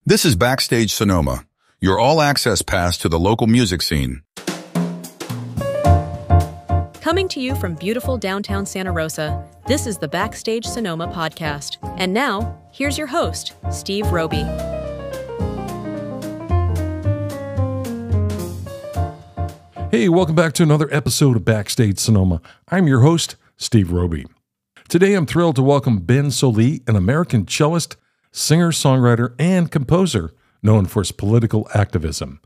This is Backstage Sonoma, your all-access pass to the local music scene. Coming to you from beautiful downtown Santa Rosa, this is the Backstage Sonoma podcast. And now, here's your host, Steve Roby. Hey, welcome back to another episode of Backstage Sonoma. I'm your host, Steve Roby. Today I'm thrilled to welcome Ben Sollee, an American cellist, singer, songwriter, and composer known for his political activism.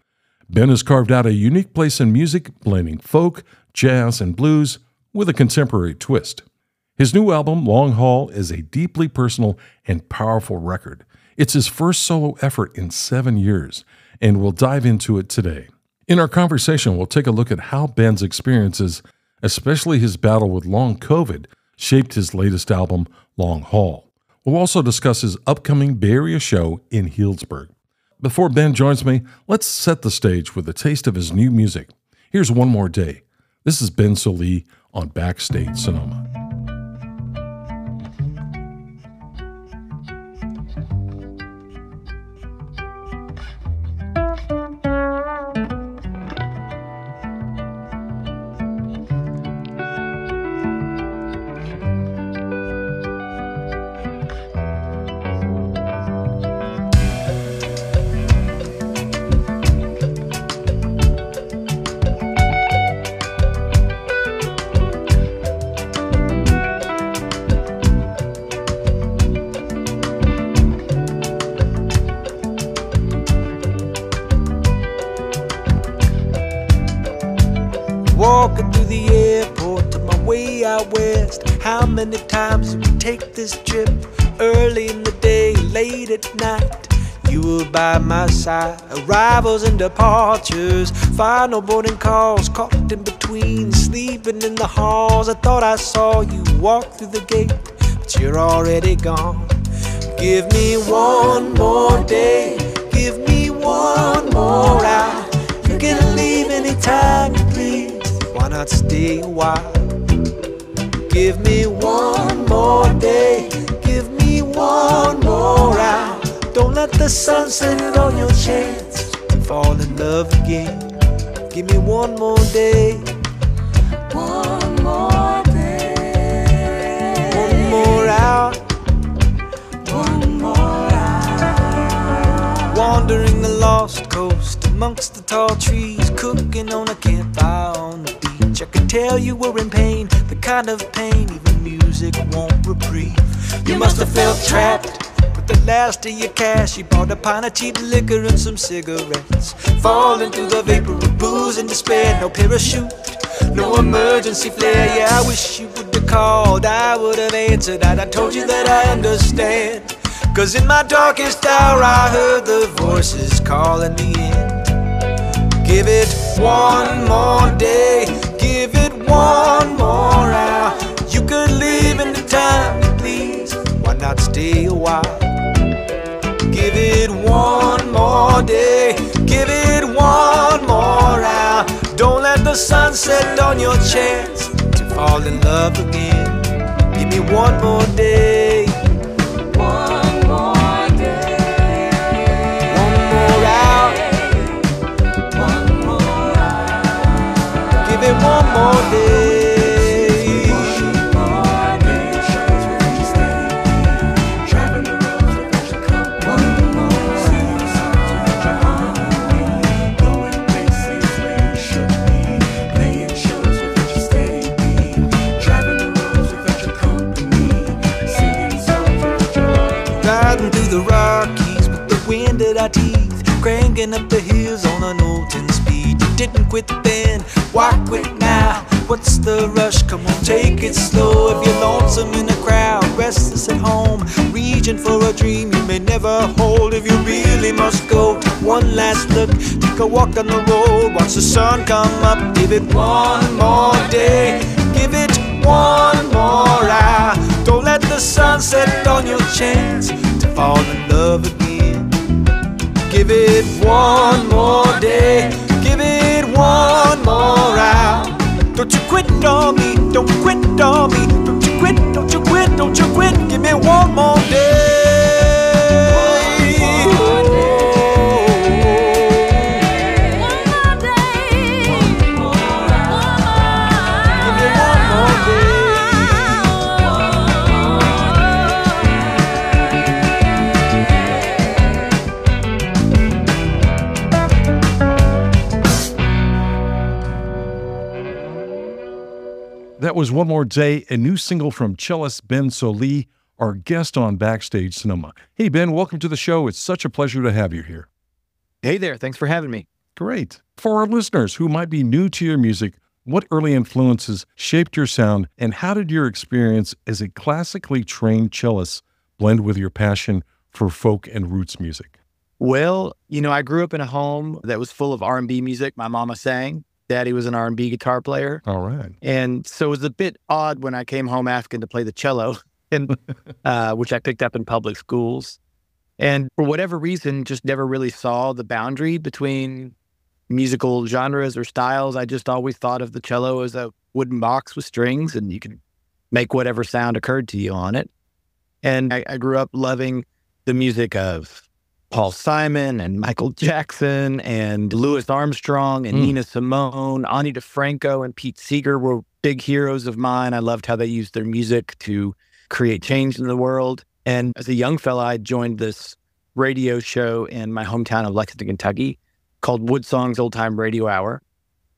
Ben has carved out a unique place in music, blending folk, jazz, and blues with a contemporary twist. His new album, Long Haul, is a deeply personal and powerful record. It's his first solo effort in 7 years, and we'll dive into it today. In our conversation, we'll take a look at how Ben's experiences, especially his battle with long COVID, shaped his latest album, Long Haul. We'll also discuss his upcoming Bay Area show in Healdsburg. Before Ben joins me, let's set the stage with a taste of his new music. Here's One More Day. This is Ben Sollee on Backstage Sonoma. Walking through the airport on my way out west. How many times did we take this trip? Early in the day, late at night, you were by my side. Arrivals and departures, final boarding calls, caught in between, sleeping in the halls. I thought I saw you walk through the gate, but you're already gone. Give me one more day, give me one more hour. You can leave anytime you please. Why not stay a while? Give me one more day, give me one more hour. Don't let the sun set on your chance to fall in love again. Give me one more day, one more day, one more hour, one more hour. Wandering the lost coast amongst the tall trees, cooking on a campfire on the beach. I could tell you were in pain, the kind of pain even music won't reprieve. You must have felt trapped with the last of your cash. You bought a pint of cheap liquor and some cigarettes, falling through the vapor of booze and despair. No parachute, no emergency flare. Yeah, I wish you would have called, I would have answered. I told you that I understand, 'cause in my darkest hour I heard the voices calling me in. Give it one more day, give it one more hour. You could leave anytime you please, why not stay a while? Give it one more day, give it one more hour. Don't let the sun set on your chance to fall in love again. Give me one more day, one more day, one more hour, one more hour. Give it one more day. The Rockies with the wind at our teeth, cranking up the hills on an old 10-speed. You didn't quit then, why quit now? What's the rush? Come on, take it slow. If you're lonesome in a crowd, restless at home, reaching for a dream you may never hold. If you really must go, take one last look, take a walk on the road, watch the sun come up. Give it one more day, give it one more hour. Don't let the sun set on your chance fall in love again. Give it one more day, give it one more hour. Don't you quit on me, don't quit on me. Don't you quit, don't you quit, don't you quit. Give me one more day. One more day. That was One More Day, a new single from cellist Ben Sollee, our guest on Backstage Sonoma. Hey, Ben, welcome to the show. It's such a pleasure to have you here. Hey there. Thanks for having me. Great. For our listeners who might be new to your music, what early influences shaped your sound, and how did your experience as a classically trained cellist blend with your passion for folk and roots music? Well, I grew up in a home that was full of R&B music. My mama sang. Daddy was an R&B guitar player. All right. And so it was a bit odd when I came home asking to play the cello, and, which I picked up in public schools. And for whatever reason, just never really saw the boundary between musical genres or styles. I just always thought of the cello as a wooden box with strings, and you can make whatever sound occurred to you on it. And I grew up loving the music of Paul Simon and Michael Jackson and Louis Armstrong and Nina Simone. Ani DeFranco and Pete Seeger were big heroes of mine. I loved how they used their music to create change in the world. And as a young fella, I joined this radio show in my hometown of Lexington, Kentucky called Woodsong's Old Time Radio Hour,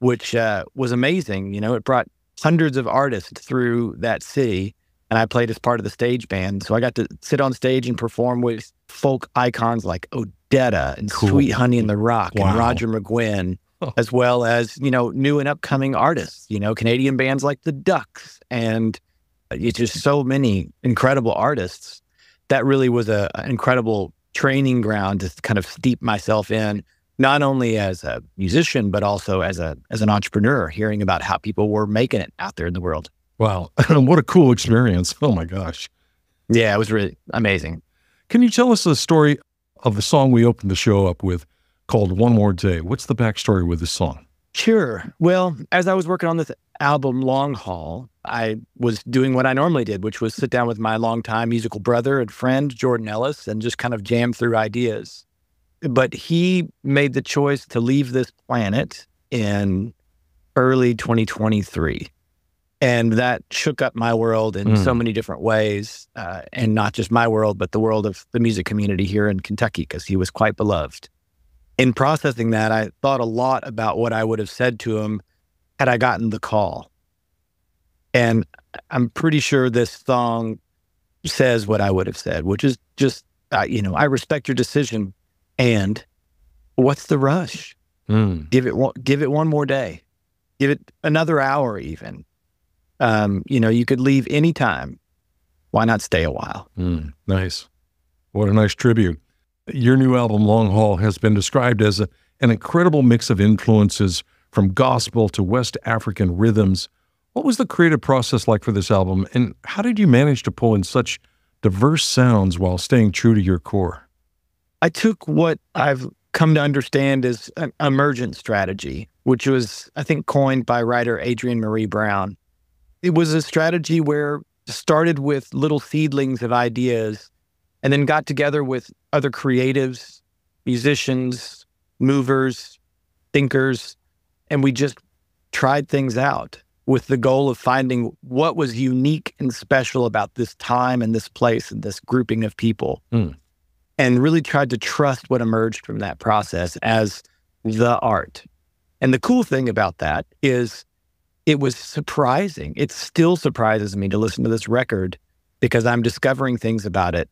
which was amazing. It brought hundreds of artists through that city, and I played as part of the stage band. So I got to sit on stage and perform with folk icons like Odetta and Sweet Honey in the Rock and Roger McGuinn, as well as, new and upcoming artists, Canadian bands like the Ducks, and it's just so many incredible artists. That really was an incredible training ground to kind of steep myself in, not only as a musician, but also as an entrepreneur, hearing about how people were making it out there in the world. Wow. What a cool experience. Oh my gosh. Yeah, it was really amazing. Can you tell us the story of the song we opened the show up with called One More Day? What's the backstory with this song? Sure. Well, as I was working on this album long haul, I was doing what I normally did, which was sit down with my longtime musical brother and friend, Jordan Ellis, and just kind of jam through ideas. But he made the choice to leave this planet in early 2023. And that shook up my world in so many different ways, and not just my world, but the world of the music community here in Kentucky, because he was quite beloved. In processing that, I thought a lot about what I would have said to him had I gotten the call. And I'm pretty sure this song says what I would have said, which is just, I respect your decision, and what's the rush? Give it one more day. Give it another hour even. You could leave anytime. Why not stay a while? Nice. What a nice tribute. Your new album, Long Haul, has been described as an incredible mix of influences from gospel to West African rhythms. What was the creative process like for this album, and how did you manage to pull in such diverse sounds while staying true to your core? I took what I've come to understand as an emergent strategy, which was, I think, coined by writer Adrienne Marie Brown. It was a strategy where it started with little seedlings of ideas and then got together with other creatives, musicians, movers, thinkers, and we just tried things out with the goal of finding what was unique and special about this time and this place and this grouping of people, and really tried to trust what emerged from that process as the art. And the cool thing about that is it was surprising. It still surprises me to listen to this record because I'm discovering things about it.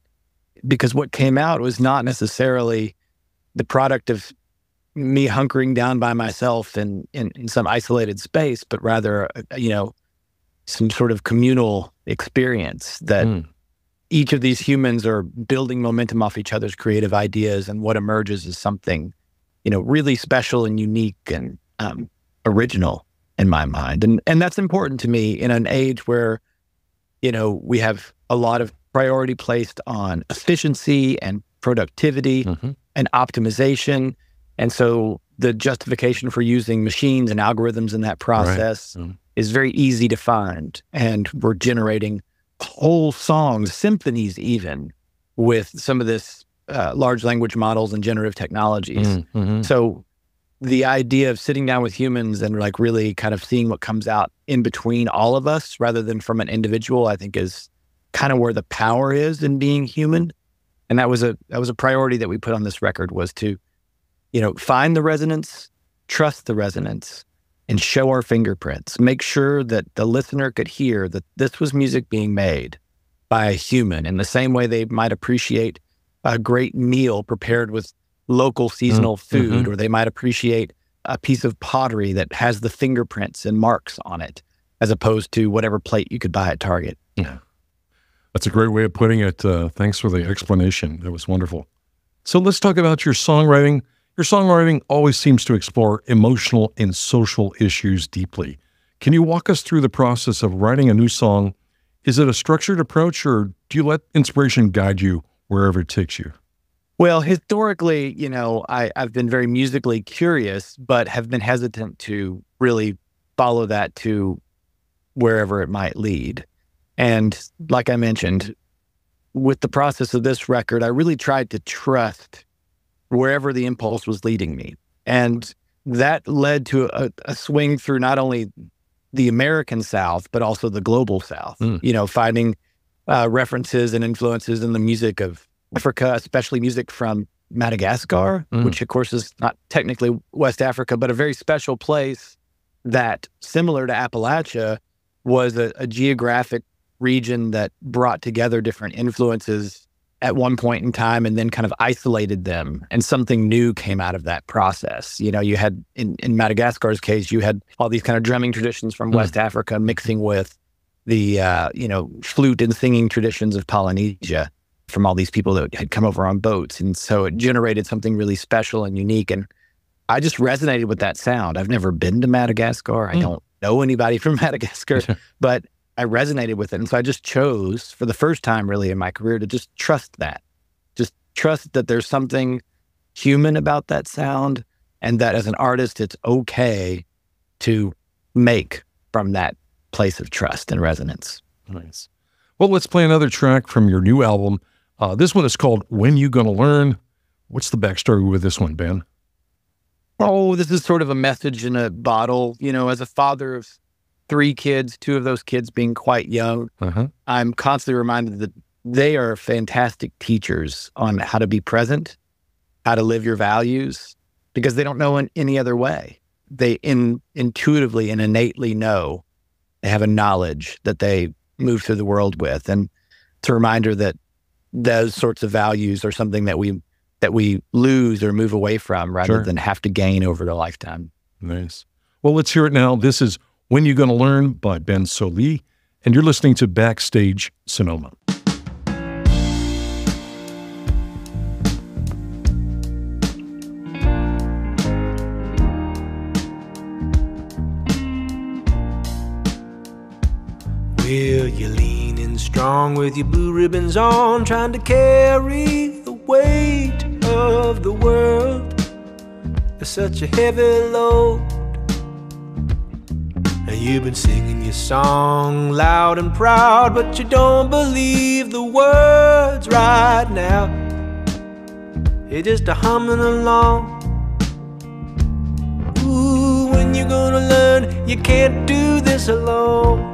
Because what came out was not necessarily the product of me hunkering down by myself in some isolated space, but rather, some sort of communal experience that each of these humans are building momentum off each other's creative ideas, and what emerges is something, really special and unique and original in my mind. And that's important to me in an age where, we have a lot of priority placed on efficiency and productivity and optimization. And so the justification for using machines and algorithms in that process is very easy to find. And we're generating whole songs, symphonies even, with some of this large language models and generative technologies. So the idea of sitting down with humans and really kind of seeing what comes out in between all of us rather than from an individual, I think is kind of where the power is in being human. And that was a priority that we put on this record, was to, find the resonance, trust the resonance, and show our fingerprints. Make sure that the listener could hear that this was music being made by a human in the same way they might appreciate a great meal prepared with local seasonal food, or they might appreciate a piece of pottery that has the fingerprints and marks on it, as opposed to whatever plate you could buy at Target. Yeah. That's a great way of putting it. Thanks for the explanation. That was wonderful. So let's talk about your songwriting. Your songwriting always seems to explore emotional and social issues deeply. Can you walk us through the process of writing a new song? Is it a structured approach, or do you let inspiration guide you wherever it takes you? Well, historically, I've been very musically curious, but have been hesitant to really follow that to wherever it might lead. And like I mentioned, with the process of this record, I really tried to trust wherever the impulse was leading me. And that led to a swing through not only the American South, but also the global South, finding references and influences in the music of Africa, especially music from Madagascar, which of course is not technically West Africa, but a very special place that, similar to Appalachia, was a geographic region that brought together different influences at one point in time and then kind of isolated them. And something new came out of that process. You had, in Madagascar's case, you had all these kind of drumming traditions from West Africa mixing with the, flute and singing traditions of Polynesia from all these people that had come over on boats. And so it generated something really special and unique. And I just resonated with that sound. I've never been to Madagascar. I don't know anybody from Madagascar, but I resonated with it. And so I just chose, for the first time really in my career, to just trust that. Just trust that there's something human about that sound, and that as an artist, it's okay to make from that place of trust and resonance. Nice. Well, let's play another track from your new album. This one is called When You Gonna Learn. What's the backstory with this one, Ben? Oh, this is sort of a message in a bottle. As a father of 3 kids, 2 of those kids being quite young, I'm constantly reminded that they are fantastic teachers on how to be present, how to live your values, because they don't know in any other way. They intuitively and innately know. They have a knowledge that they move through the world with. And it's a reminder that those sorts of values are something that we lose or move away from rather than have to gain over the lifetime. Nice. Well, let's hear it now. This is When You Gonna Learn by Ben Sollee, and you're listening to Backstage Sonoma. Well, you're leaning strong with your blue ribbons on, trying to carry the weight of the world. It's such a heavy load. And you've been singing your song loud and proud, but you don't believe the words right now. You're just a humming along. Ooh, when you gonna learn you can't do this alone?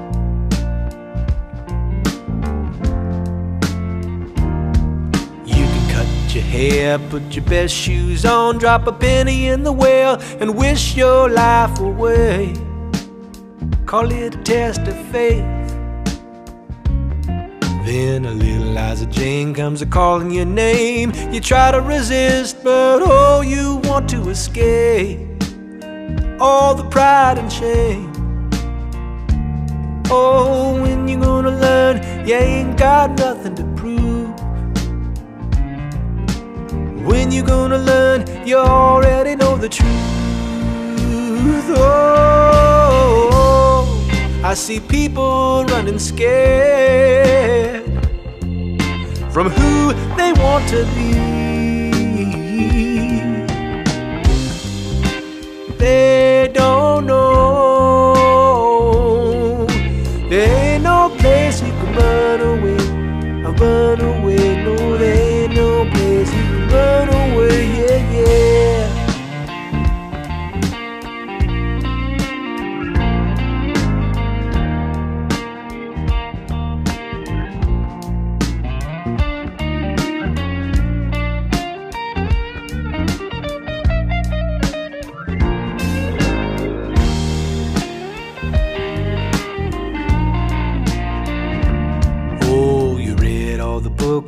Your hair, put your best shoes on, drop a penny in the well and wish your life away. Call it a test of faith. Then a little Liza Jane comes a calling your name. You try to resist, but oh, you want to escape all the pride and shame. Oh, when you gonna learn you ain't got nothing to prove? When you gonna learn you already know the truth? Oh, I see people running scared from who they want to be. They don't know there ain't no place you can run away. Run away, no, there ain't no place you can run away, yeah, yeah.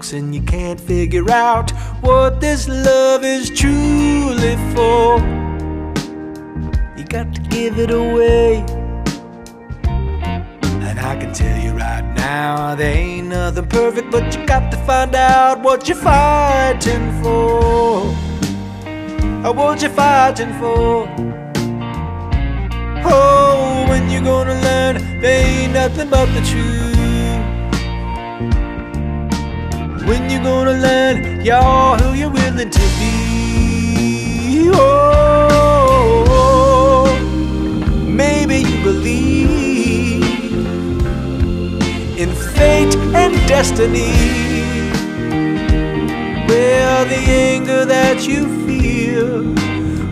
books and you can't figure out what this love is truly for. You got to give it away. And I can tell you right now, there ain't nothing perfect, but you got to find out what you're fighting for. What you're fighting for. Oh, when you're gonna learn, there ain't nothing but the truth. When you're gonna learn, you're who you're willing to be. Oh, maybe you believe in fate and destiny. Well, the anger that you feel,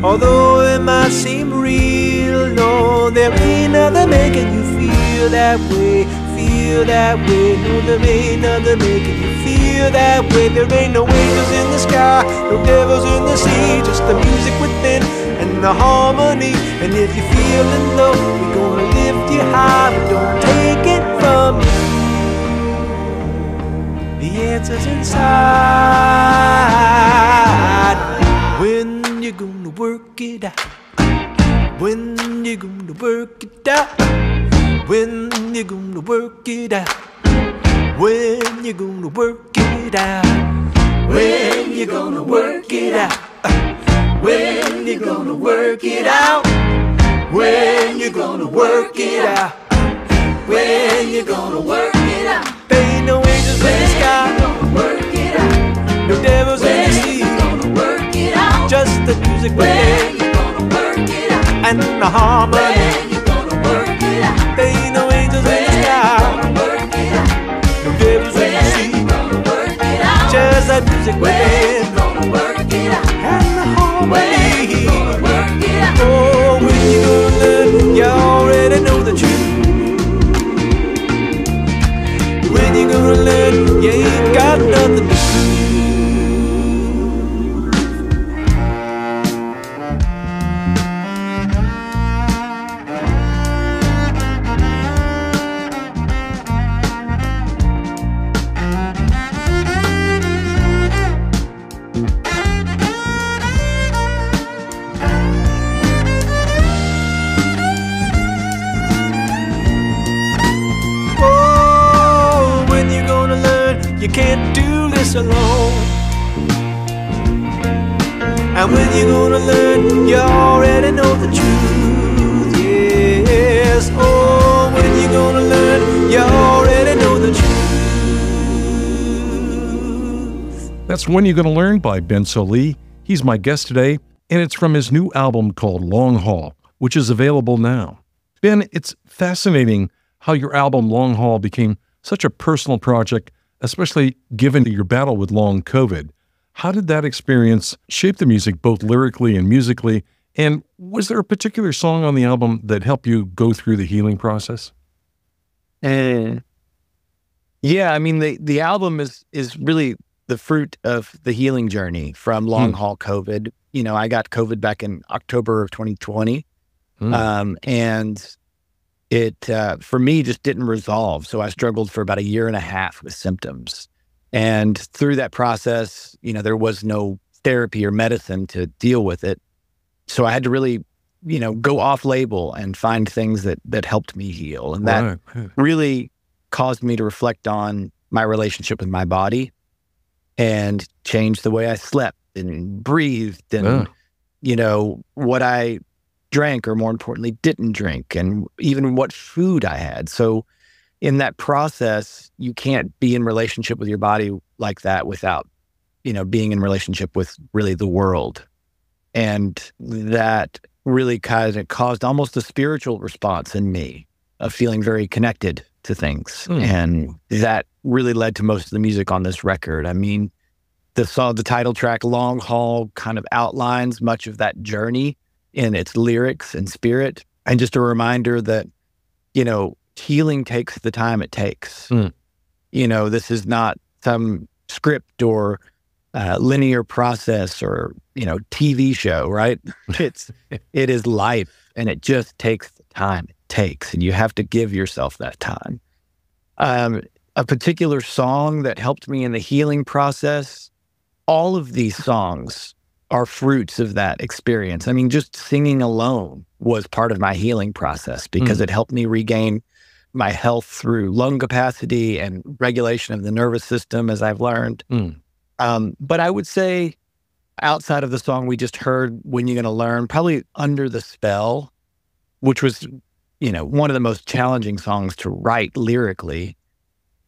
although it might seem real, no, there ain't nothing making you feel that way. Feel that way. No, there ain't nothing making you feel that way. There ain't no angels in the sky, no devils in the sea, just the music within and the harmony. And if you're feeling low, we're gonna lift you high, but don't take it from you. The answer's inside. When you gonna work it out? When you gonna work it out? When you gonna work it out? When you gonna work it out? When you gonna work it out? When you gonna work it out? When you gonna work it out? When you gonna work it out? There ain't no angels in the sky, no devils in the sea, just the music within and the harmony. There ain't no angels in the sky, no devils in the sea, just that music within and the harmony. Oh, when you gonna learn, you already know the truth. When you gonna learn, you ain't got nothing to prove. You can't do this alone. And when you're gonna learn, you already know the truth. Yes, oh, when you're gonna learn, you already know the truth. That's When You're Gonna Learn by Ben Sollee. He's my guest today, and it's from his new album called Long Haul, which is available now. Ben, it's fascinating how your album Long Haul became such a personal project, especially given your battle with long COVID. How did that experience shape the music, both lyrically and musically? And was there a particular song on the album that helped you go through the healing process? Yeah, I mean, the album is really the fruit of the healing journey from long haul COVID. You know, I got COVID back in October of 2020. And it, for me, just didn't resolve. So I struggled for about 1.5 years with symptoms. And through that process, you know, there was no therapy or medicine to deal with it. So I had to really, you know, go off label and find things that helped me heal. And that really caused me to reflect on my relationship with my body and change the way I slept and breathed and, you know, what I drank, or more importantly, didn't drink, and even what food I had. So in that process, you can't be in relationship with your body like that without, you know, being in relationship with really the world. And that really kind of caused almost a spiritual response in me of feeling very connected to things. And that really led to most of the music on this record. I mean, the title track, Long Haul, kind of outlines much of that journey in its lyrics and spirit. And just a reminder that, you know, healing takes the time it takes. You know, this is not some script or linear process or, you know, TV show, right? It is life, and it just takes the time it takes, and you have to give yourself that time. a particular song that helped me in the healing process. All of these songs are fruits of that experience. I mean, just singing alone was part of my healing process because it helped me regain my health through lung capacity and regulation of the nervous system, as I've learned. But I would say outside of the song we just heard, When You're Gonna Learn, probably Under the Spell, which was, one of the most challenging songs to write lyrically,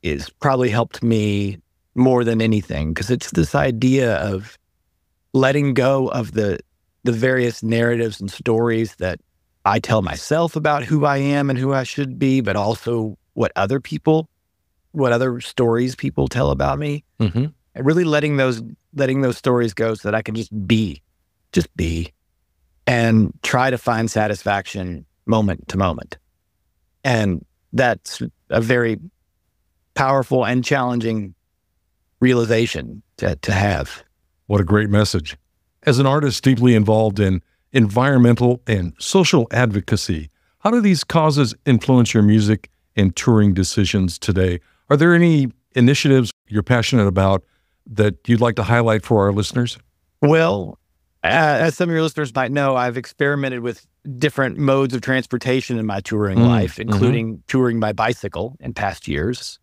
is probably helped me more than anything, because it's this idea of letting go of the various narratives and stories that I tell myself about who I am and who I should be, but also what other stories people tell about me, and really letting those stories go so that I can just be, and try to find satisfaction moment to moment. And that's a very powerful and challenging realization to have. What a great message. As an artist deeply involved in environmental and social advocacy, how do these causes influence your music and touring decisions today? Are there any initiatives you're passionate about that you'd like to highlight for our listeners? Well, as some of your listeners might know, I've experimented with different modes of transportation in my touring life, including touring by bicycle in past years.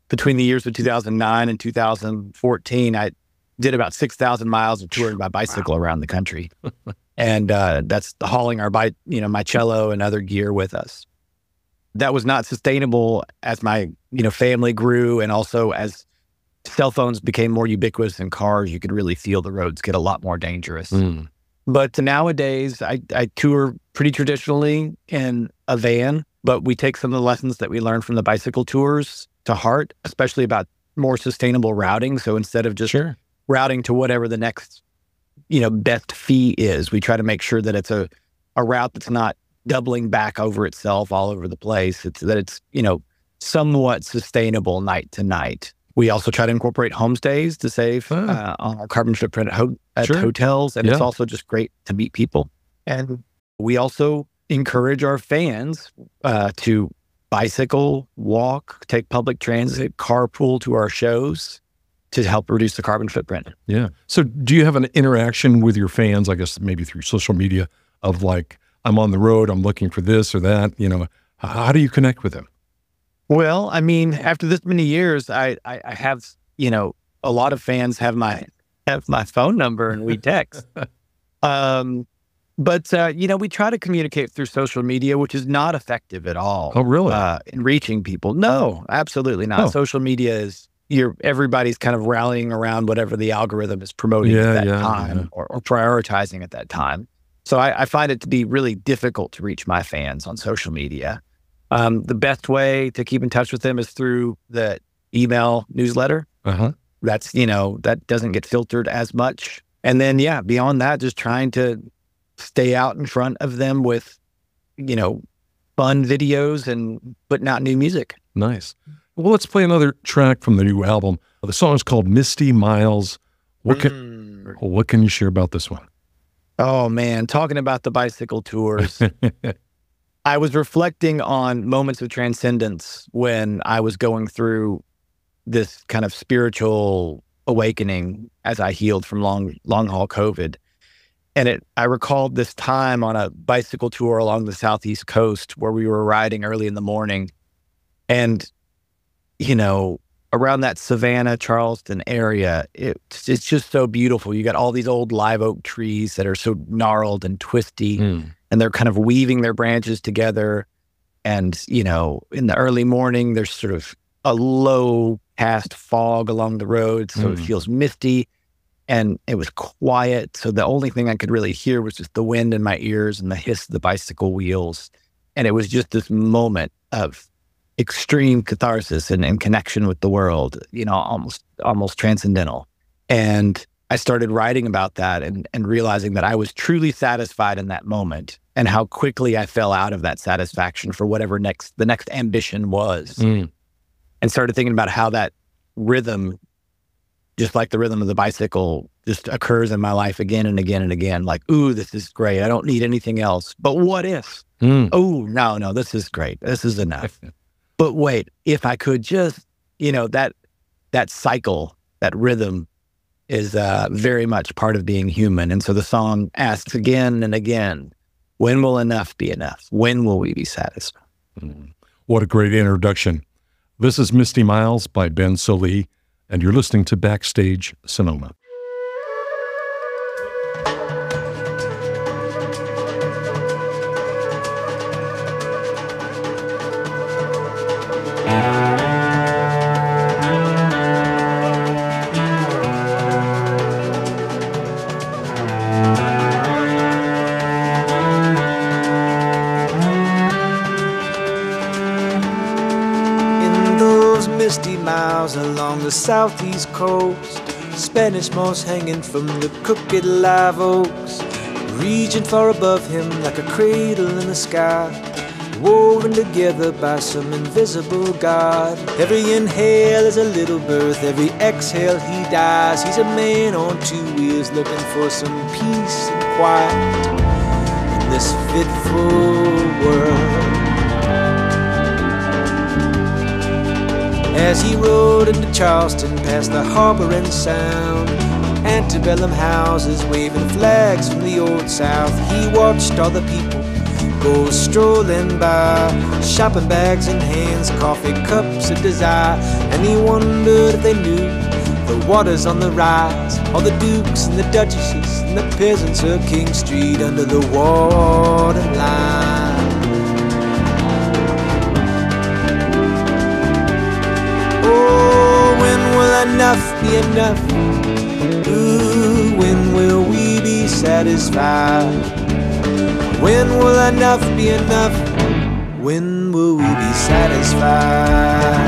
Between the years of 2009 and 2014, I did about 6,000 miles of touring by bicycle around the country. And that's hauling our my cello and other gear with us. That was not sustainable as my, family grew, and also as cell phones became more ubiquitous in cars. You could really feel the roads get a lot more dangerous. But nowadays, I tour pretty traditionally in a van, but we take some of the lessons that we learned from the bicycle tours to heart, especially about more sustainable routing. So instead of just routing to whatever the next, best fee is, we try to make sure that it's a route that's not doubling back over itself all over the place. It's somewhat sustainable night to night. We also try to incorporate homestays to save on our carbon footprint at hotels. And it's also just great to meet people. And we also encourage our fans to bicycle, walk, take public transit, carpool to our shows to help reduce the carbon footprint. Yeah. So do you have an interaction with your fans, I guess maybe through social media, of like, I'm on the road, I'm looking for this or that, how do you connect with them? Well, I mean, after this many years, I have, a lot of fans have my phone number and we text. But we try to communicate through social media, which is not effective at all. Oh, really? In reaching people. No, absolutely not. Oh. Social media is, everybody's kind of rallying around whatever the algorithm is promoting at that time or prioritizing at that time. So I find it to be really difficult to reach my fans on social media. The best way to keep in touch with them is through the email newsletter. That's, that doesn't get filtered as much. And then, beyond that, just trying to stay out in front of them with, fun videos and putting out new music. Nice. Well, let's play another track from the new album. The song is called Misty Miles. What can you share about this one? Oh, man. Talking about the bicycle tours. I was reflecting on moments of transcendence when I was going through this kind of spiritual awakening as I healed from long haul COVID. And I recalled this time on a bicycle tour along the Southeast coast where we were riding early in the morning. And, around that Savannah, Charleston area, it's just so beautiful. You got all these old live oak trees that are so gnarled and twisty, and they're kind of weaving their branches together. And, in the early morning, there's sort of a low cast fog along the road. So it feels misty. And it was quiet. So the only thing I could really hear was just the wind in my ears and the hiss of the bicycle wheels. And it was just this moment of extreme catharsis and connection with the world, almost transcendental. And I started writing about that and realizing that I was truly satisfied in that moment and how quickly I fell out of that satisfaction for whatever the next ambition was. And started thinking about how that rhythm, just like the rhythm of the bicycle, just occurs in my life again and again and again. Like, ooh, this is great. I don't need anything else. But what if? Oh, no, this is great. This is enough. but wait, if I could just, that cycle, that rhythm is very much part of being human. And so the song asks again and again, when will enough be enough? When will we be satisfied? What a great introduction. This is Misty Miles by Ben Sollee, and you're listening to Backstage Sonoma. Misty miles along the southeast coast, Spanish moss hanging from the crooked live oaks, reaching far above him like a cradle in the sky, woven together by some invisible God. Every inhale is a little birth, every exhale he dies. He's a man on two wheels looking for some peace and quiet in this fitful world. As he rode into Charleston past the harbor and sound, antebellum houses waving flags from the old South, he watched all the people go strolling by, shopping bags in hands, coffee cups of desire. And he wondered if they knew the water's on the rise, all the dukes and the duchesses and the peasants of King Street under the waterline. Enough be enough. Ooh, when will we be satisfied? When will enough be enough? When will we be satisfied?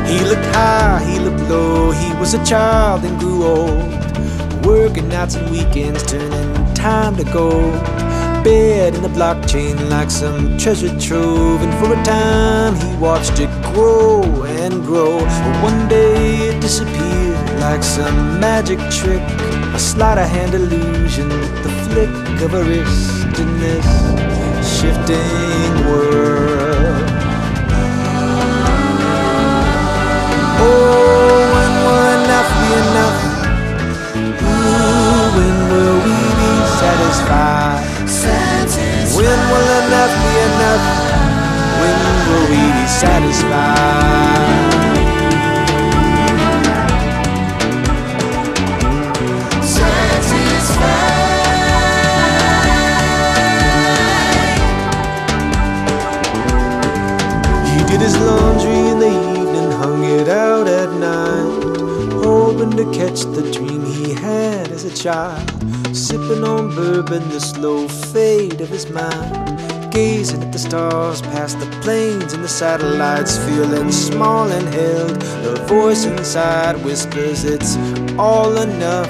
He looked high, he looked low, he was a child and grew old, working nights and weekends, turning time to gold. Bed in the blockchain like some treasure trove, and for a time he watched it grow and grow. But one day it disappeared like some magic trick, a sleight of hand illusion, the flick of a wrist in this shifting world. Oh, when will enough be enough? Satisfied. When will enough be enough? When will we be satisfied? He did his laundry in the evening, hung it out at night, hoping to catch the dream he had as a child. Sipping on bourbon, the slow fade of his mind, gazing at the stars past the planes and the satellites, feeling small and held. The voice inside whispers it's all enough,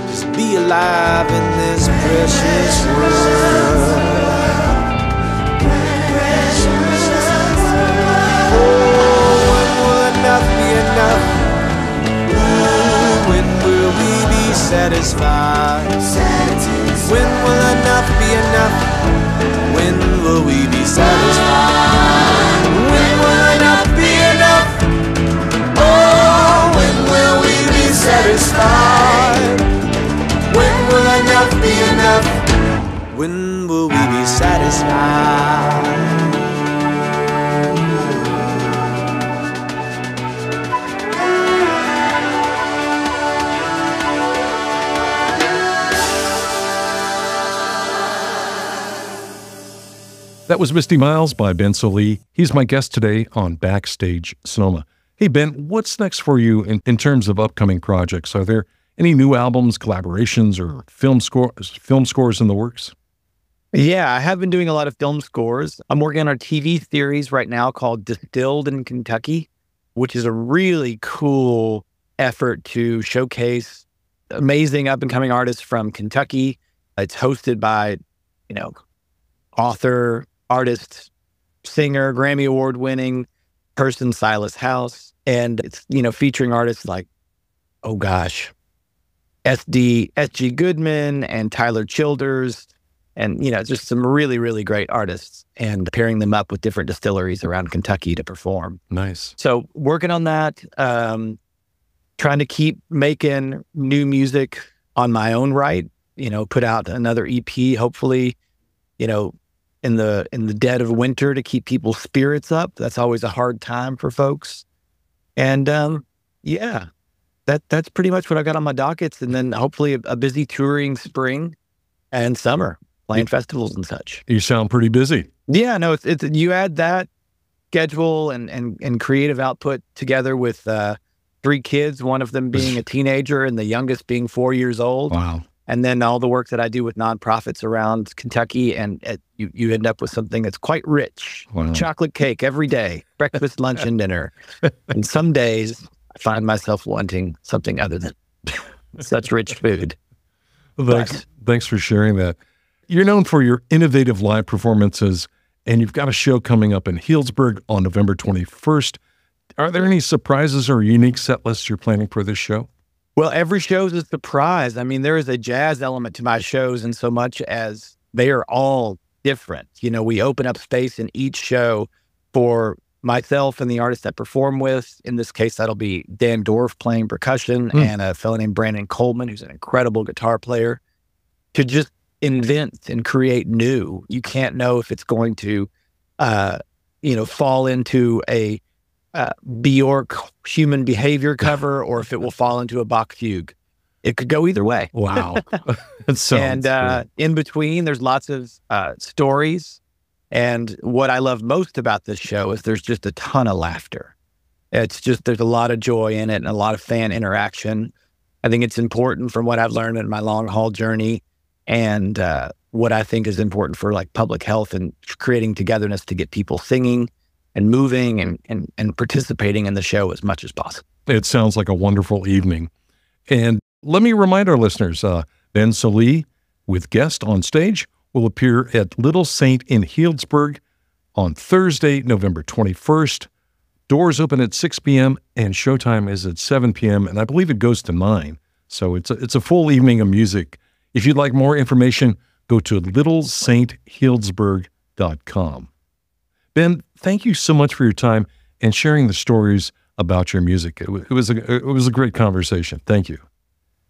just be alive in this precious world. Oh, when will enough be enough? When will we be satisfied? When will enough be enough? When will we be satisfied? When will enough be enough? Oh, when will we be satisfied? When will enough be enough? When will we be satisfied? That was Misty Miles by Ben Sollee. He's my guest today on Backstage Sonoma. Hey, Ben, what's next for you in terms of upcoming projects? Are there any new albums, collaborations, or film scores in the works? Yeah, I have been doing a lot of film scores. I'm working on a TV series right now called Distilled in Kentucky, which is a really cool effort to showcase amazing up-and-coming artists from Kentucky. It's hosted by, author, artist, singer, Grammy Award-winning person Silas House. And it's, featuring artists like, oh gosh, S.G. Goodman and Tyler Childers, and, just some really, really great artists, and pairing them up with different distilleries around Kentucky to perform. Nice. So working on that, trying to keep making new music on my own right, put out another EP, hopefully, in the dead of winter to keep people's spirits up. That's always a hard time for folks. And that's pretty much what I got on my dockets. And then hopefully a busy touring spring and summer, playing festivals and such. You sound pretty busy. Yeah, no, it's you add that schedule and creative output together with 3 kids, one of them being a teenager and the youngest being 4 years old. Wow. And then all the work that I do with nonprofits around Kentucky, and you end up with something that's quite rich. Wow. Chocolate cake every day, breakfast, lunch, and dinner. And some days I find myself wanting something other than such rich food. Well, thanks for sharing that. You're known for your innovative live performances, and you've got a show coming up in Healdsburg on November 21st. Are there any surprises or unique set lists you're planning for this show? Well, every show is a surprise. I mean, there is a jazz element to my shows in so much as they are all different. We open up space in each show for myself and the artists I perform with. In this case, that'll be Dan Dorff playing percussion and a fellow named Brandon Coleman, who's an incredible guitar player, to just invent and create new. You can't know if it's going to, fall into a Bjork Human Behavior cover, or if it will fall into a Bach fugue. It could go either way. Wow. And in between, there's lots of stories. And what I love most about this show is there's just a ton of laughter. It's just, there's a lot of joy in it and a lot of fan interaction. I think it's important from what I've learned in my long haul journey, and what I think is important for like public health and creating togetherness to get people singing and moving and participating in the show as much as possible. It sounds like a wonderful evening. And let me remind our listeners, Ben Sollee, with guest on stage, will appear at Little Saint in Healdsburg on Thursday, November 21st. Doors open at 6 p.m. and showtime is at 7 p.m. and I believe it goes to 9. So it's a full evening of music. If you'd like more information, go to littlesainthealdsburg.com. Ben, thank you so much for your time and sharing the stories about your music. It was a great conversation. Thank you.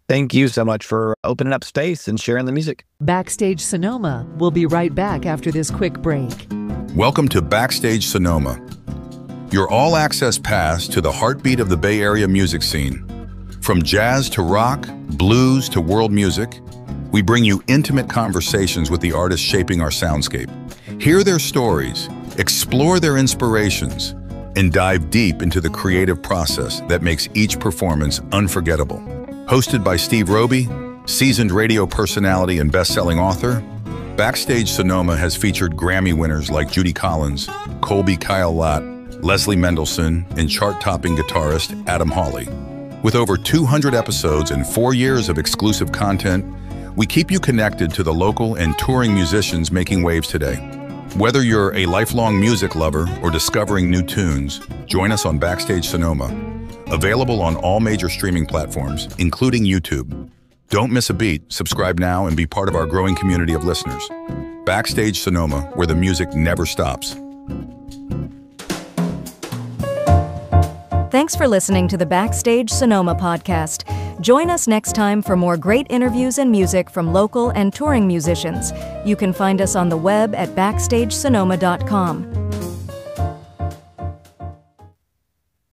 Thank you so much for opening up space and sharing the music. Backstage Sonoma will be right back after this quick break. Welcome to Backstage Sonoma, your all-access pass to the heartbeat of the Bay Area music scene. From jazz to rock, blues to world music, we bring you intimate conversations with the artists shaping our soundscape. Hear their stories, explore their inspirations, and dive deep into the creative process that makes each performance unforgettable. Hosted by Steve Roby, seasoned radio personality and best-selling author, Backstage Sonoma has featured Grammy winners like Judy Collins, Colby Kyle Lott, Leslie Mendelsohn, and chart-topping guitarist Adam Hawley. With over 200 episodes and 4 years of exclusive content, we keep you connected to the local and touring musicians making waves today. Whether you're a lifelong music lover or discovering new tunes, join us on Backstage Sonoma. Available on all major streaming platforms, including YouTube. Don't miss a beat, subscribe now, and be part of our growing community of listeners. Backstage Sonoma, where the music never stops. Thanks for listening to the Backstage Sonoma podcast. Join us next time for more great interviews and music from local and touring musicians. You can find us on the web at backstagesonoma.com.